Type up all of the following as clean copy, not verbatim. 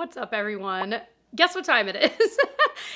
What's up, everyone? Guess what time it is?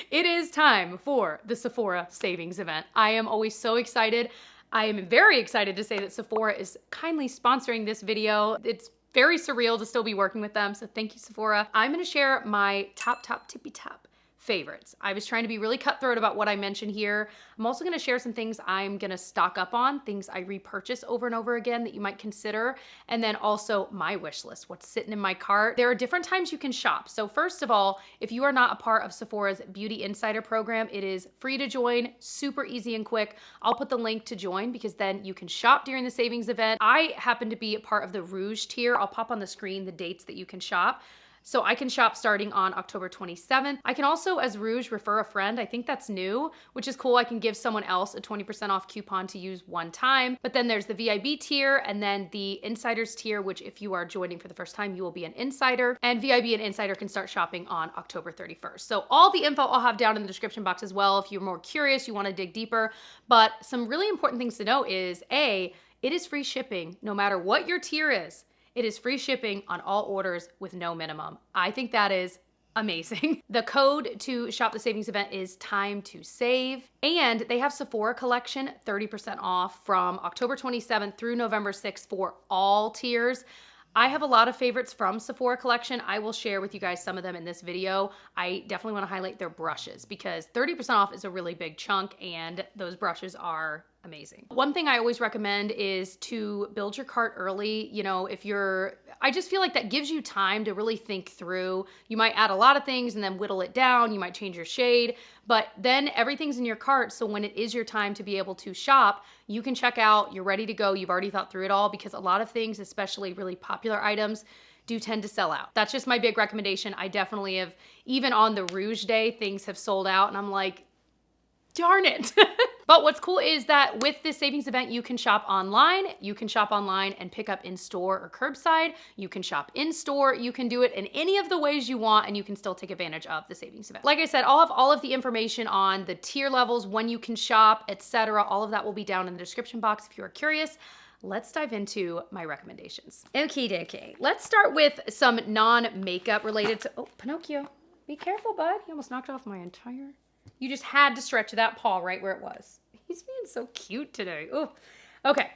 It is time for the Sephora Savings Event. I am always so excited. I am very excited to say that Sephora is kindly sponsoring this video. It's very surreal to still be working with them, so thank you, Sephora. I'm gonna share my top tippy top favorites. I was trying to be really cutthroat about what I mentioned here. I'm also gonna share some things I'm gonna stock up on, things I repurchase over and over again that you might consider, and then also my wish list, what's sitting in my cart. There are different times you can shop. So first of all, if you are not a part of Sephora's Beauty Insider program, it is free to join, super easy and quick. I'll put the link to join because then you can shop during the savings event. I happen to be a part of the Rouge tier. I'll pop on the screen the dates that you can shop. So I can shop starting on October 27th. I can also, as Rouge, refer a friend. I think that's new, which is cool. I can give someone else a 20% off coupon to use one time. But then there's the VIB tier and then the Insiders tier, which if you are joining for the first time, you will be an insider. And VIB and Insider can start shopping on October 31st. So all the info I'll have down in the description box as well if you're more curious, you wanna dig deeper. But some really important things to know is A, it is free shipping no matter what your tier is. It is free shipping on all orders with no minimum. I think that is amazing. The code to shop the savings event is TIMETOSAVE, and they have Sephora collection 30% off from October 27th through November 6th for all tiers. I have a lot of favorites from Sephora collection. I will share with you guys some of them in this video. I definitely want to highlight their brushes because 30% off is a really big chunk and those brushes are amazing. One thing I always recommend is to build your cart early. You know, I just feel like that gives you time to really think through. You might add a lot of things and then whittle it down. You might change your shade, but then everything's in your cart. So when it is your time to be able to shop, you can check out, you're ready to go. You've already thought through it all because a lot of things, especially really popular items, do tend to sell out. That's just my big recommendation. I definitely have, even on the Rouge day, things have sold out and I'm like, darn it. But what's cool is that with this savings event, you can shop online. You can shop online and pick up in store or curbside. You can shop in store. You can do it in any of the ways you want and you can still take advantage of the savings event. Like I said, I'll have all of the information on the tier levels, when you can shop, etc. All of that will be down in the description box if you are curious. Let's dive into my recommendations. Okay. Let's start with some non-makeup related to, oh, Pinocchio, be careful, bud. You almost knocked off my entire... You just had to stretch that paw right where it was. He's being so cute today. Ooh. Okay,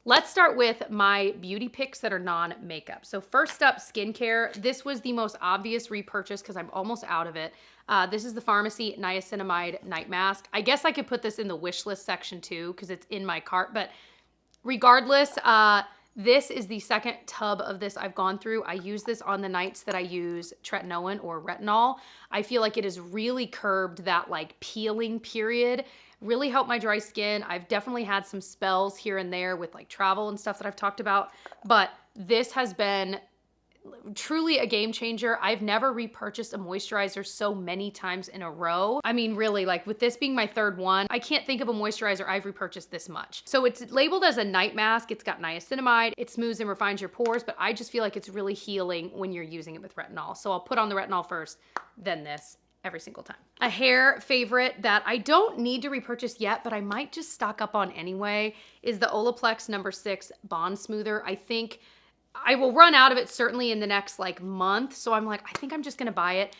let's start with my beauty picks that are non-makeup. So first up, skincare. This was the most obvious repurchase because I'm almost out of it. This is the Pharmacy Niacinamide Night Mask. I guess I could put this in the wish list section too because it's in my cart, but regardless, this is the second tub of this I've gone through. I use this on the nights that I use tretinoin or retinol. I feel like it has really curbed that like peeling period, really helped my dry skin. I've definitely had some spells here and there with like travel and stuff that I've talked about, but this has been truly a game changer. I've never repurchased a moisturizer so many times in a row. I mean, really, like with this being my third one, I can't think of a moisturizer I've repurchased this much. So it's labeled as a night mask. It's got niacinamide. It smooths and refines your pores, but I just feel like it's really healing when you're using it with retinol. So I'll put on the retinol first, then this every single time. A hair favorite that I don't need to repurchase yet, but I might just stock up on anyway, is the Olaplex No. 6 Bond Smoother. I think I will run out of it certainly in the next like month. So I'm like, I think I'm just gonna buy it.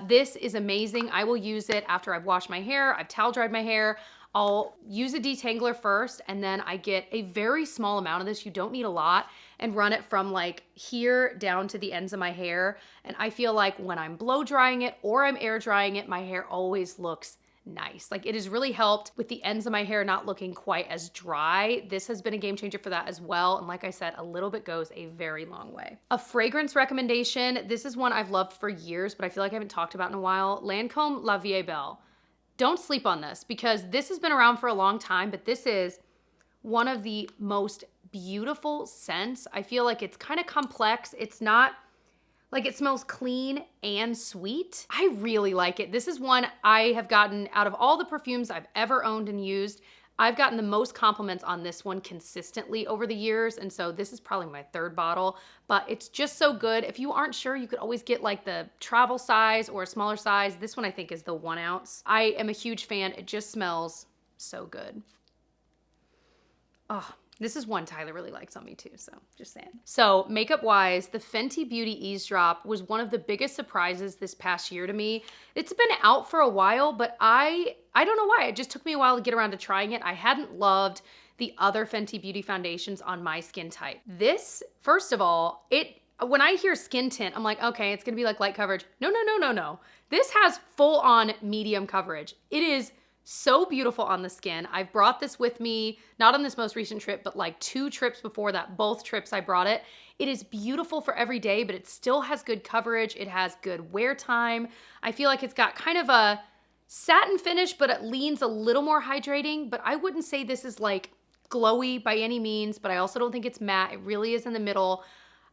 This is amazing. I will use it after I've washed my hair, I've towel dried my hair. I'll use a detangler first and then I get a very small amount of this. You don't need a lot, and run it from like here down to the ends of my hair. And I feel like when I'm blow drying it or I'm air drying it, my hair always looks nice. Like it has really helped with the ends of my hair not looking quite as dry. This has been a game changer for that as well. And like I said, a little bit goes a very long way. A fragrance recommendation. This is one I've loved for years, but I feel like I haven't talked about in a while. Lancome La Vie Belle. Don't sleep on this because this has been around for a long time, but this is one of the most beautiful scents. I feel like it's kind of complex. It's not like, it smells clean and sweet. I really like it. This is one I have gotten out of all the perfumes I've ever owned and used. I've gotten the most compliments on this one consistently over the years. And so this is probably my third bottle, but it's just so good. If you aren't sure, you could always get like the travel size or a smaller size. This one I think is the 1 ounce. I am a huge fan. It just smells so good. Oh, This is one Tyler really likes on me too, so just saying. So makeup wise, the Fenty Beauty Eavesdrop was one of the biggest surprises this past year to me. It's been out for a while, but I don't know why. It just took me a while to get around to trying it. I hadn't loved the other Fenty Beauty foundations on my skin type. This, first of all, when I hear skin tint, I'm like, okay, it's gonna be like light coverage. No. This has full on medium coverage. It is so beautiful on the skin. I've brought this with me, not on this most recent trip, but like 2 trips before that, both trips I brought it. It is beautiful for every day, but it still has good coverage. It has good wear time. I feel like it's got kind of a satin finish, but it leans a little more hydrating, but I wouldn't say this is like glowy by any means, but I also don't think it's matte. It really is in the middle.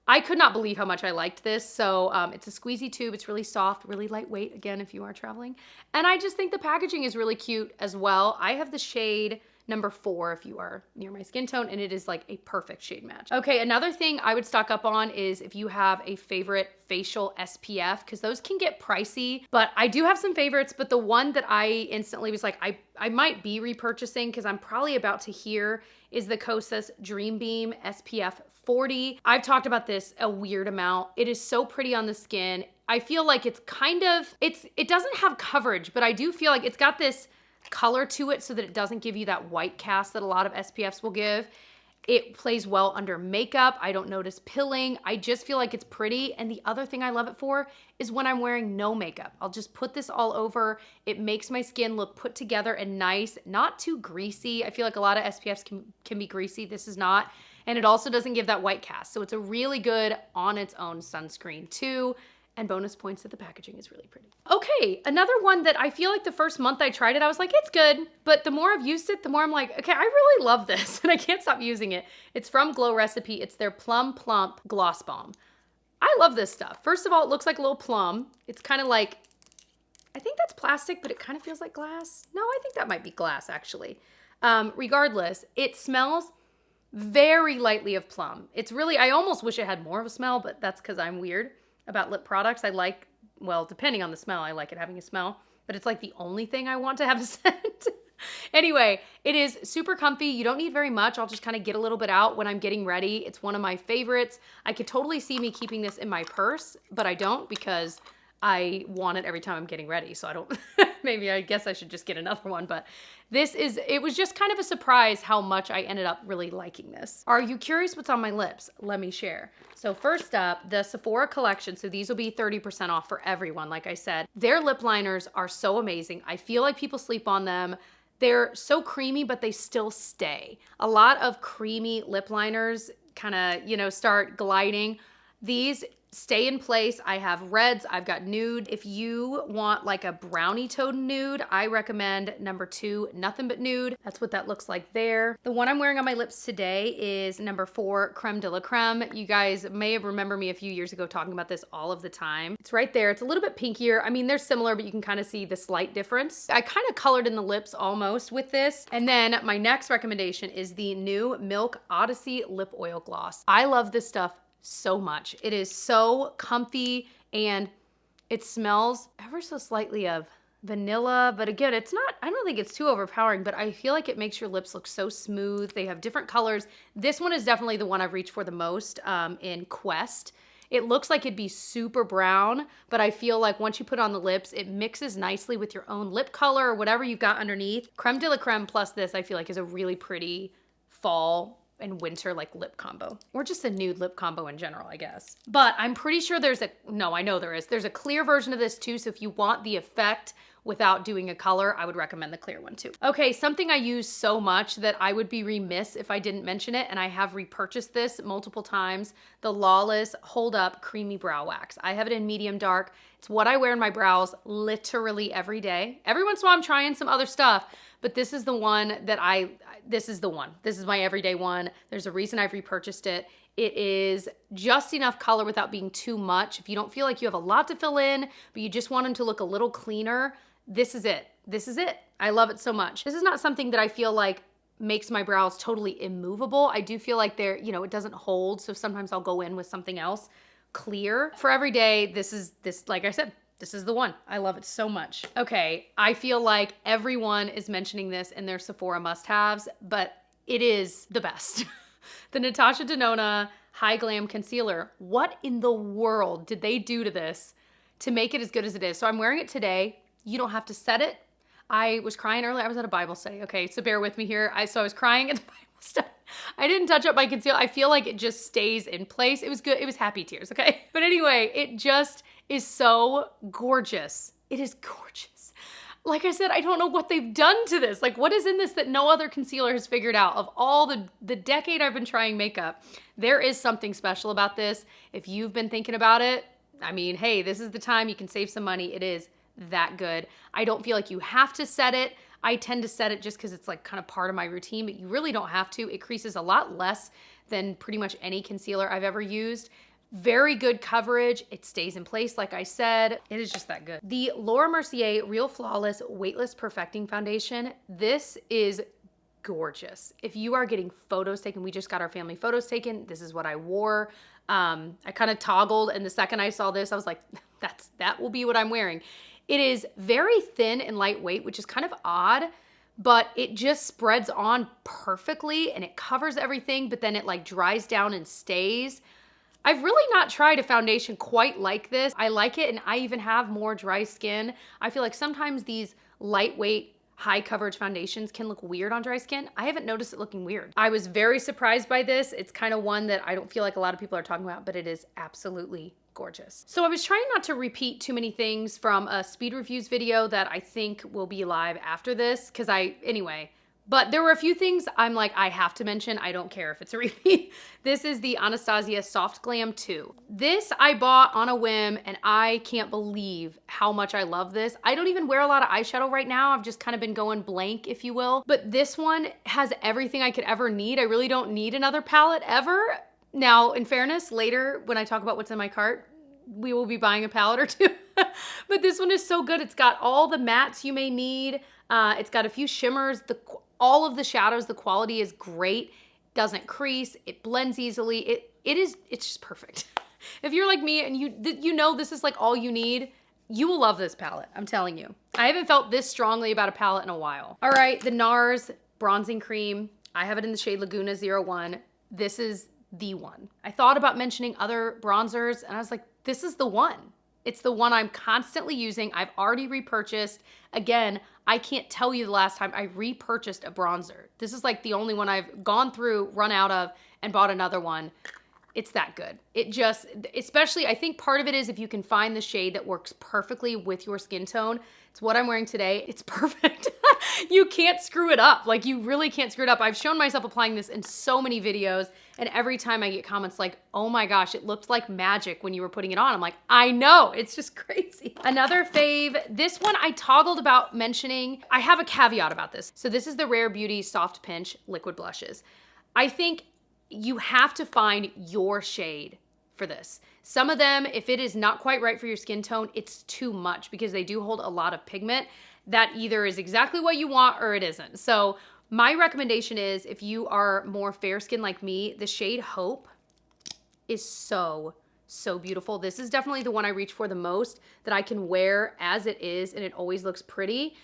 I could not believe how much I liked this. So it's a squeezy tube. It's really soft, really lightweight, again, if you are traveling. And I just think the packaging is really cute as well. I have the shade number 4 if you are near my skin tone, and it is like a perfect shade match. Okay, another thing I would stock up on is if you have a favorite facial SPF, because those can get pricey, but I do have some favorites, but the one that I instantly was like, I might be repurchasing because I'm probably about to hear is the Kosas Dream Beam SPF 40. I've talked about this a weird amount. It is so pretty on the skin. I feel like it's kind of, it doesn't have coverage, but I do feel like it's got this color to it so that it doesn't give you that white cast that a lot of SPFs will give. It plays well under makeup. I don't notice pilling. I just feel like it's pretty. And the other thing I love it for is when I'm wearing no makeup. I'll just put this all over. It makes my skin look put together and nice, not too greasy. I feel like a lot of SPFs can be greasy. This is not. And it also doesn't give that white cast. So it's a really good on its own sunscreen too. And bonus points that the packaging is really pretty. Okay, another one that I feel like the first month I tried it, I was like, it's good. But the more I've used it, the more I'm like, okay, I really love this and I can't stop using it. It's from Glow Recipe. It's their Plum Plump Gloss Balm. I love this stuff. First of all, it looks like a little plum. It's kind of like, I think that's plastic, but it kind of feels like glass. No, I think that might be glass actually. Regardless, it smells very lightly of plum. It's really, I almost wish it had more of a smell, but that's because I'm weird about lip products. I like, well, depending on the smell, I like it having a smell, but it's like the only thing I want to have a scent. Anyway, it is super comfy. You don't need very much. I'll just kind of get a little bit out when I'm getting ready. It's one of my favorites. I could totally see me keeping this in my purse, but I don't because I want it every time I'm getting ready. So I don't, maybe I guess I should just get another one, but it was just kind of a surprise how much I ended up really liking this. Are you curious what's on my lips? Let me share. So first up, the Sephora collection. So these will be 30% off for everyone. Like I said, their lip liners are so amazing. I feel like people sleep on them. They're so creamy, but they still stay. A lot of creamy lip liners kind of, start gliding. These stay in place. I have reds, I've got nude. If you want like a brownie tone nude, I recommend number 2, Nothing But Nude. That's what that looks like there. The one I'm wearing on my lips today is number 4, Creme de la Creme. You guys may have remembered me a few years ago talking about this all of the time. It's right there. It's a little bit pinkier. I mean, they're similar, but you can kind of see the slight difference. I kind of colored in the lips almost with this. And then my next recommendation is the new Milk Odyssey Lip Oil Gloss. I love this stuff so much. It is so comfy and it smells ever so slightly of vanilla, but again, it's not, I don't think it's too overpowering, but I feel like it makes your lips look so smooth. They have different colors. This one is definitely the one I've reached for the most in Quest. It looks like it'd be super brown, but I feel like once you put it on the lips, it mixes nicely with your own lip color or whatever you've got underneath. Creme de la Creme plus this, I feel like is a really pretty fall and winter like lip combo, or just a nude lip combo in general, I guess. But I'm pretty sure there's a clear version of this too. So if you want the effect without doing a color, I would recommend the clear one too. Okay, something I use so much that I would be remiss if I didn't mention it, and I have repurchased this multiple times, the Lawless Hold Up Creamy Brow Wax. I have it in medium dark. It's what I wear in my brows literally every day. Every once in a while I'm trying some other stuff, but this is the one that this is the one. This is my everyday one. There's a reason I've repurchased it. It is just enough color without being too much. If you don't feel like you have a lot to fill in, but you just want them to look a little cleaner, this is it. This is it. I love it so much. This is not something that I feel like makes my brows totally immovable. I do feel like it doesn't hold. So sometimes I'll go in with something else clear. For every day, like I said, this is the one. I love it so much. Okay, I feel like everyone is mentioning this in their Sephora must-haves, but it is the best. The Natasha Denona High Glam Concealer. What in the world did they do to this to make it as good as it is? So I'm wearing it today. You don't have to set it. I was crying earlier. I was at a Bible study. Okay, so bear with me here. So I was crying at the Bible study. I didn't touch up my concealer. I feel like it just stays in place. It was good. It was happy tears, okay? But anyway, it just is so gorgeous. It is gorgeous. Like I said, I don't know what they've done to this. Like, what is in this that no other concealer has figured out? Of all the decade I've been trying makeup, there is something special about this. If you've been thinking about it, I mean, hey, this is the time you can save some money. It is that good. I don't feel like you have to set it. I tend to set it just because it's like kind of part of my routine, but you really don't have to. It creases a lot less than pretty much any concealer I've ever used. Very good coverage. It stays in place, like I said. It is just that good. The Laura Mercier Real Flawless Weightless Perfecting Foundation. This is gorgeous. If you are getting photos taken, we just got our family photos taken. This is what I wore. I kind of toggled, and the second I saw this, I was like, that will be what I'm wearing. It is very thin and lightweight, which is kind of odd, but it just spreads on perfectly and it covers everything, but then it like dries down and stays. I've really not tried a foundation quite like this. I like it, and I even have more dry skin. I feel like sometimes these lightweight, high coverage foundations can look weird on dry skin. I haven't noticed it looking weird. I was very surprised by this. It's kind of one that I don't feel like a lot of people are talking about, but it is absolutely gorgeous. So I was trying not to repeat too many things from a speed reviews video that I think will be live after this, but there were a few things I'm like, I have to mention. I don't care if it's a repeat. This is the Anastasia Soft Glam 2. This I bought on a whim, and I can't believe how much I love this. I don't even wear a lot of eyeshadow right now. I've just kind of been going blank, if you will. But this one has everything I could ever need. I really don't need another palette ever. Now, in fairness, later when I talk about what's in my cart, we will be buying a palette or two. But this one is so good. It's got all the mattes you may need. It's got a few shimmers. All of the shadows, the quality is great. Doesn't crease. It blends easily. It's just perfect. If you're like me and you know this is like all you need, you will love this palette. I'm telling you. I haven't felt this strongly about a palette in a while. All right, the NARS Bronzing Cream. I have it in the shade Laguna 01. This is the one. I thought about mentioning other bronzers, and I was like, this is the one. It's the one I'm constantly using. I've already repurchased. Again, I can't tell you the last time I repurchased a bronzer. This is like the only one I've gone through, run out of, and bought another one. It's that good. It just, especially, I think part of it is if you can find the shade that works perfectly with your skin tone. It's what I'm wearing today. It's perfect. You can't screw it up. Like, you really can't screw it up. I've shown myself applying this in so many videos, and every time I get comments like, oh my gosh, it looked like magic when you were putting it on. I'm like, I know, it's just crazy. Another fave, this one I toggled about mentioning. I have a caveat about this. So this is the Rare Beauty Soft Pinch Liquid Blushes. I think you have to find your shade for this. Some of them, if it is not quite right for your skin tone, it's too much because they do hold a lot of pigment that either is exactly what you want or it isn't. So my recommendation is, if you are more fair skin like me, the shade Hope is so beautiful. This is definitely the one I reach for the most, that I can wear as it is and it always looks pretty.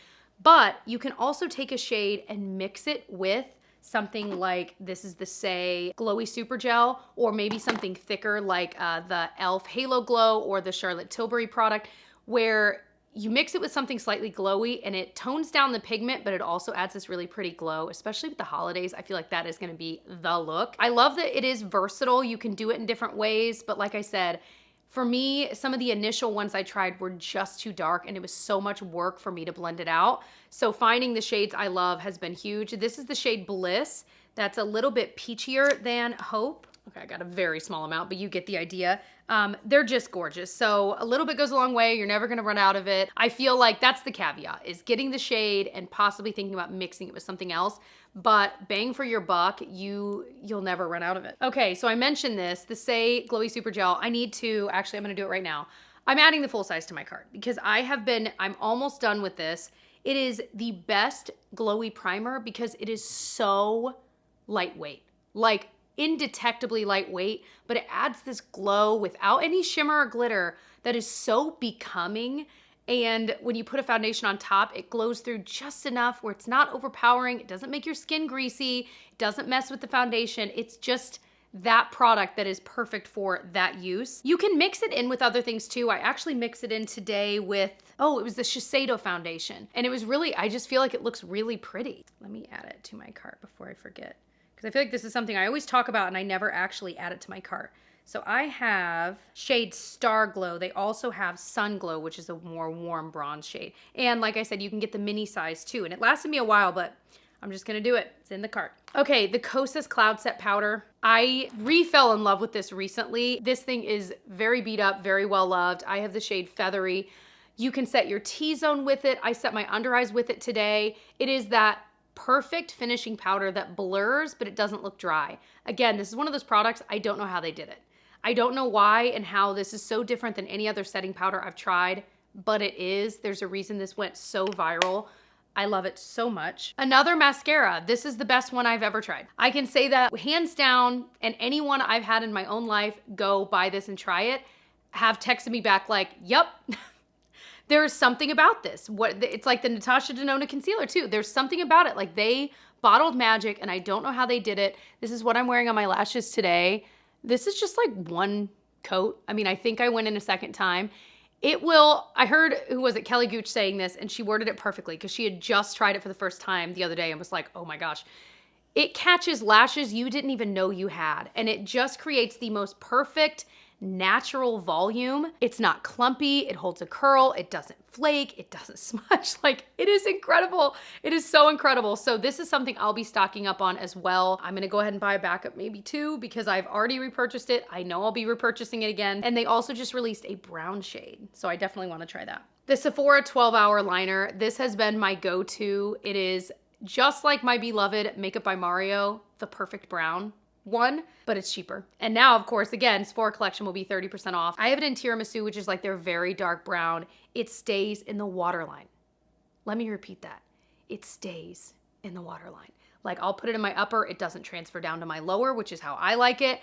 But you can also take a shade and mix it with something like, this is the Say Glowy Super Gel, or maybe something thicker like the e.l.f. Halo Glow or the Charlotte Tilbury product, where you mix it with something slightly glowy and it tones down the pigment, but it also adds this really pretty glow, especially with the holidays. I feel like that is gonna be the look. I love that it is versatile. You can do it in different ways, but like I said, for me, some of the initial ones I tried were just too dark and it was so much work for me to blend it out. So finding the shades I love has been huge. This is the shade Bliss. That's a little bit peachier than Hope. Okay, I got a very small amount, but you get the idea. They're just gorgeous. So a little bit goes a long way. You're never gonna run out of it. I feel like that's the caveat, is getting the shade and possibly thinking about mixing it with something else. But bang for your buck, you'll never run out of it. Okay, so I mentioned this, the Say Glowy Super Gel. Actually, I'm gonna do it right now. I'm adding the full size to my cart because I'm almost done with this. It is the best glowy primer because it is so lightweight. Like, indetectably lightweight, but it adds this glow without any shimmer or glitter that is so becoming. And when you put a foundation on top, it glows through just enough where it's not overpowering. It doesn't make your skin greasy. It doesn't mess with the foundation. It's just that product that is perfect for that use. You can mix it in with other things too. I actually mixed it in today with, it was the Shiseido foundation. And it was really, I just feel like it looks really pretty. Let me add it to my cart before I forget. Because I feel like this is something I always talk about and I never actually add it to my cart. So I have shade Star Glow. They also have Sun Glow, which is a more warm bronze shade. And like I said, you can get the mini size too. And it lasted me a while, but I'm just gonna do it. It's in the cart. Okay, the Kosas Cloud Set Powder. I fell in love with this recently. This thing is very beat up, very well loved. I have the shade Feathery. You can set your T-zone with it. I set my under eyes with it today. It is that perfect finishing powder that blurs, but it doesn't look dry. Again, this is one of those products, I don't know how they did it. I don't know why and how this is so different than any other setting powder I've tried, but it is. There's a reason this went so viral. I love it so much. Another mascara. This is the best one I've ever tried. I can say that hands down, and anyone I've had in my own life go buy this and try it, have texted me back like, yep, there's something about this. It's like the Natasha Denona concealer too. There's something about it. Like they bottled magic and I don't know how they did it. This is what I'm wearing on my lashes today. This is just like one coat. I mean, I think I went in a second time. I heard, who was it, Kelly Gooch saying this, and she worded it perfectly because she had just tried it for the first time the other day and was like, oh my gosh. It catches lashes you didn't even know you had, and it just creates the most perfect natural volume. It's not clumpy, it holds a curl, it doesn't flake, it doesn't smudge. Like, it is incredible. It is so incredible. So this is something I'll be stocking up on as well. I'm gonna go ahead and buy a backup, maybe two, because I've already repurchased it. I know I'll be repurchasing it again. And they also just released a brown shade, so I definitely wanna try that. The Sephora 12-hour liner. This has been my go-to. It is just like my beloved Makeup by Mario, the perfect brown one, but it's cheaper. And now, of course, again, Sephora collection will be 30% off. I have it in tiramisu, which is like their very dark brown. It stays in the waterline. Let me repeat that. It stays in the waterline. Like, I'll put it in my upper, it doesn't transfer down to my lower, which is how I like it.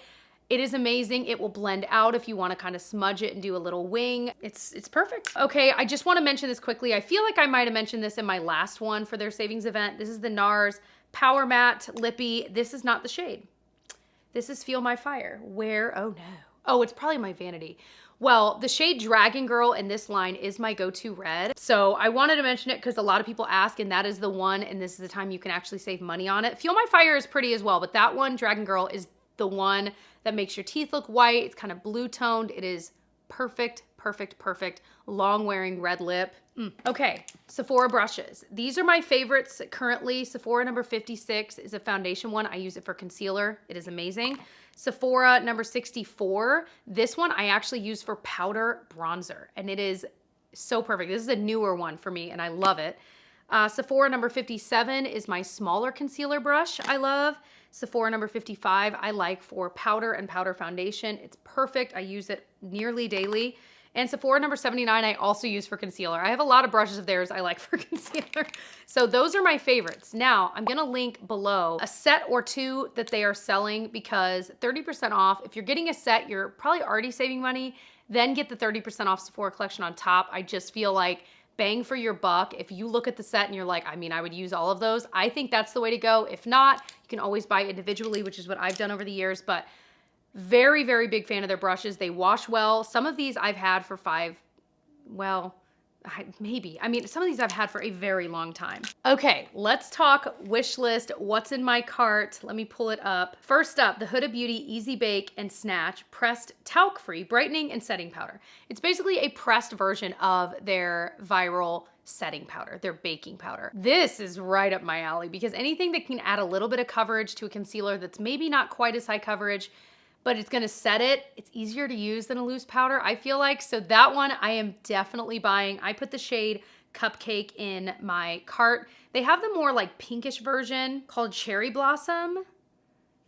It is amazing. It will blend out if you want to kind of smudge it and do a little wing. It's perfect. Okay, I just want to mention this quickly. I feel like I might have mentioned this in my last one for their savings event. This is the NARS Power Matte Lippy. This is not the shade. This is Feel My Fire. Where? Oh no. Oh, it's probably my vanity. Well, the shade Dragon Girl in this line is my go-to red. So I wanted to mention it because a lot of people ask, and that is the one, and this is the time you can actually save money on it. Feel My Fire is pretty as well, but that one, Dragon Girl, is the one that makes your teeth look white. It's kind of blue toned. It is perfect, perfect, perfect. Long wearing red lip. Okay, Sephora brushes. These are my favorites currently. Sephora number 56 is a foundation one. I use it for concealer. It is amazing. Sephora number 64. This one I actually use for powder bronzer, and it is so perfect. This is a newer one for me, and I love it. Sephora number 57 is my smaller concealer brush I love. Sephora number 55 I like for powder and powder foundation. It's perfect. I use it nearly daily. And Sephora number 79 I also use for concealer. I have a lot of brushes of theirs I like for concealer. So those are my favorites. Now, I'm gonna link below a set or two that they are selling because 30% off. If you're getting a set, you're probably already saving money. Then get the 30% off Sephora collection on top. I just feel like bang for your buck. If you look at the set and you're like, I mean, I would use all of those. I think that's the way to go. If not, you can always buy individually, which is what I've done over the years. But very, very big fan of their brushes. They wash well. Some of these I've had for some of these I've had for a very long time. Okay, let's talk wish list. What's in my cart? Let me pull it up. First up, the Huda Beauty Easy Bake and Snatch Pressed Talc-Free Brightening and Setting Powder. It's basically a pressed version of their viral setting powder, their baking powder. This is right up my alley because anything that can add a little bit of coverage to a concealer that's maybe not quite as high coverage, but it's gonna set it. It's easier to use than a loose powder, I feel like. So that one I am definitely buying. I put the shade Cupcake in my cart. They have the more like pinkish version called Cherry Blossom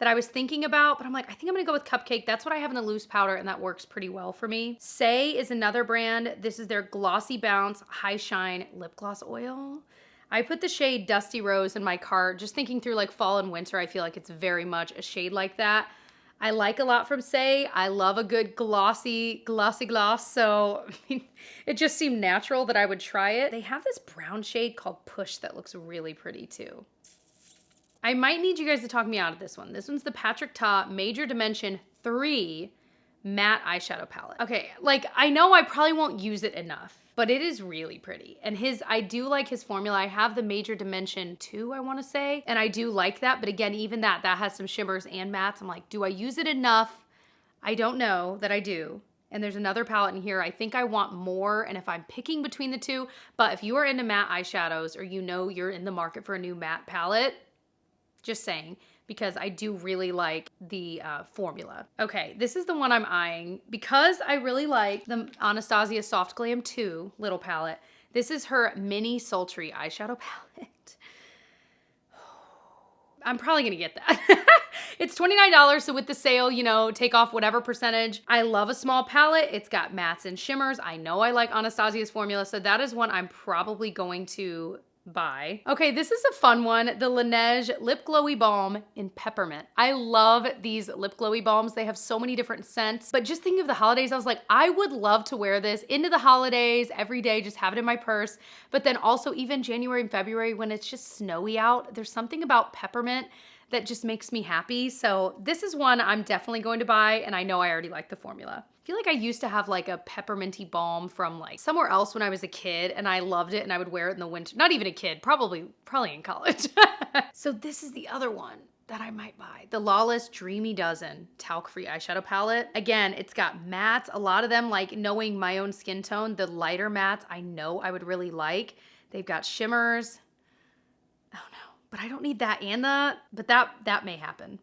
that I was thinking about, but I'm like, I think I'm gonna go with Cupcake. That's what I have in the loose powder and that works pretty well for me. Say is another brand. This is their Glossy Bounce High Shine Lip Gloss Oil. I put the shade Dusty Rose in my cart, just thinking through like fall and winter. I feel like it's very much a shade like that. I like a lot from Say. I love a good glossy gloss. So I mean, it just seemed natural that I would try it. They have this brown shade called Push that looks really pretty too. I might need you guys to talk me out of this one. This one's the Patrick Ta Major Dimension 3 matte eyeshadow palette. Okay, like I know I probably won't use it enough, but it is really pretty. And I do like his formula. I have the Major Dimension 2, I wanna say, and I do like that. But again, even that has some shimmers and mattes. I'm like, do I use it enough? I don't know that I do. And there's another palette in here. I think I want more, and if I'm picking between the two, but if you are into matte eyeshadows or you know you're in the market for a new matte palette, just saying, because I do really like the formula. Okay, this is the one I'm eyeing because I really like the Anastasia Soft Glam 2 little palette. This is her Mini Sultry eyeshadow palette. I'm probably gonna get that. It's $29, so with the sale, you know, take off whatever percentage. I love a small palette. It's got mattes and shimmers. I know I like Anastasia's formula, so that is one I'm probably going to buy. Okay, this is a fun one. The Laneige Lip Glowy Balm in Peppermint. I love these lip glowy balms. They have so many different scents, but just thinking of the holidays, I was like, I would love to wear this into the holidays every day, just have it in my purse. But then also even January and February when it's just snowy out, there's something about peppermint that just makes me happy. So this is one I'm definitely going to buy, and I know I already like the formula. I feel like I used to have like a pepperminty balm from like somewhere else when I was a kid, and I loved it and I would wear it in the winter. Not even a kid, probably in college. So this is the other one that I might buy. The Lawless Dreamy Dozen talc-free eyeshadow palette. Again, it's got mattes, a lot of them, like knowing my own skin tone, the lighter mattes I know I would really like. They've got shimmers. Oh no. But I don't need that and but that may happen.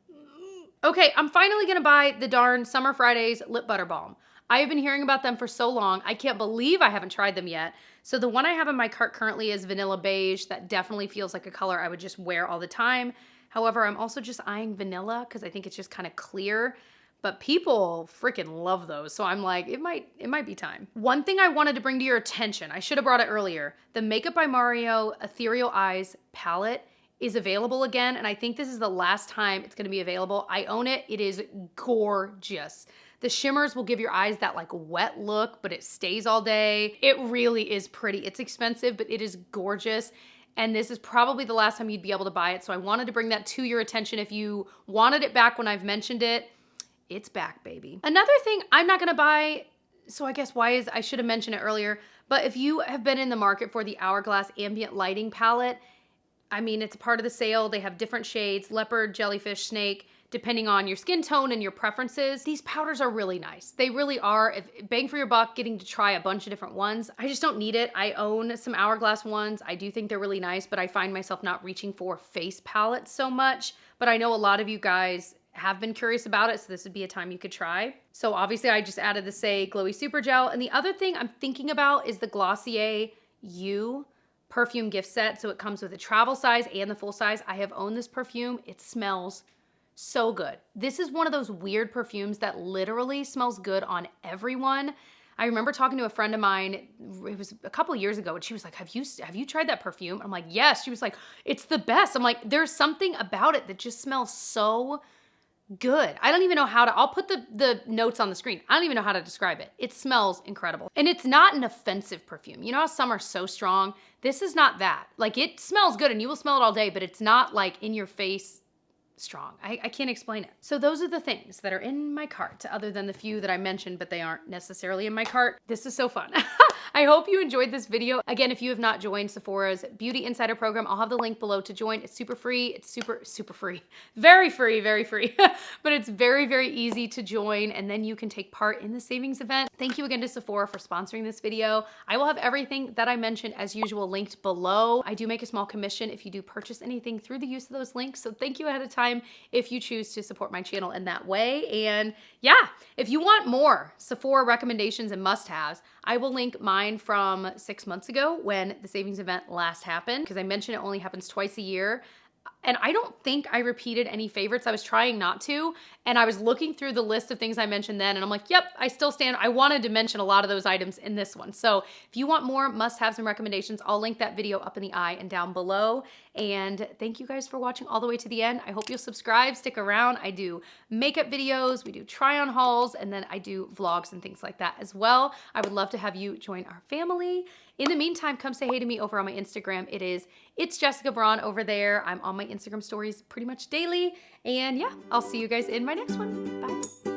Okay, I'm finally gonna buy the darn Summer Fridays Lip Butter Balm. I have been hearing about them for so long. I can't believe I haven't tried them yet. So the one I have in my cart currently is Vanilla Beige. That definitely feels like a color I would just wear all the time. However, I'm also just eyeing vanilla because I think it's just kind of clear. But people freaking love those. So I'm like, it might be time. One thing I wanted to bring to your attention, I should have brought it earlier. The Makeup by Mario Ethereal Eyes palette is available again, and I think this is the last time it's gonna be available. I own it. It is gorgeous. The shimmers will give your eyes that like wet look, but it stays all day. It really is pretty. It's expensive, but it is gorgeous. And this is probably the last time you'd be able to buy it. So I wanted to bring that to your attention. If you wanted it back when I've mentioned it, it's back, baby. Another thing I'm not gonna buy, so I guess I should have mentioned it earlier, but if you have been in the market for the Hourglass Ambient Lighting Palette, I mean, it's a part of the sale. They have different shades, leopard, jellyfish, snake, depending on your skin tone and your preferences. These powders are really nice. They really are. Bang for your buck, getting to try a bunch of different ones. I just don't need it. I own some Hourglass ones. I do think they're really nice, but I find myself not reaching for face palettes so much. But I know a lot of you guys have been curious about it, so this would be a time you could try. So obviously I just added the Say Glowy Super Gel. And the other thing I'm thinking about is the Glossier You perfume gift set. So it comes with a travel size and the full size. I have owned this perfume. It smells so good. This is one of those weird perfumes that literally smells good on everyone. I remember talking to a friend of mine, it was a couple of years ago, and she was like, have you tried that perfume? I'm like, yes. She was like, it's the best. I'm like, there's something about it that just smells so good. I don't even know how to, I'll put the notes on the screen. I don't even know how to describe it. It smells incredible. And it's not an offensive perfume. You know how some are so strong? This is not that. Like, it smells good and you will smell it all day, but it's not like in your face strong. I can't explain it. So those are the things that are in my cart, other than the few that I mentioned, but they aren't necessarily in my cart. This is so fun. I hope you enjoyed this video. Again, if you have not joined Sephora's Beauty Insider program, I'll have the link below to join. It's super free. It's super free. Very free, very free. But it's very, very easy to join, and then you can take part in the savings event. Thank you again to Sephora for sponsoring this video. I will have everything that I mentioned as usual linked below. I do make a small commission if you do purchase anything through the use of those links, so thank you ahead of time if you choose to support my channel in that way. And yeah, if you want more Sephora recommendations and must-haves, I will link mine from 6 months ago when the savings event last happened, because I mentioned it only happens twice a year. And I don't think I repeated any favorites. I was trying not to. And I was looking through the list of things I mentioned then, and I'm like, yep, I still stand. I wanted to mention a lot of those items in this one. So if you want more must-haves and recommendations, I'll link that video up in the eye and down below. And thank you guys for watching all the way to the end. I hope you'll subscribe, stick around. I do makeup videos, we do try-on hauls, and then I do vlogs and things like that as well. I would love to have you join our family. In the meantime, come say hey to me over on my Instagram. It's Jessica Braun over there. I'm on my Instagram stories pretty much daily. And yeah, I'll see you guys in my next one. Bye.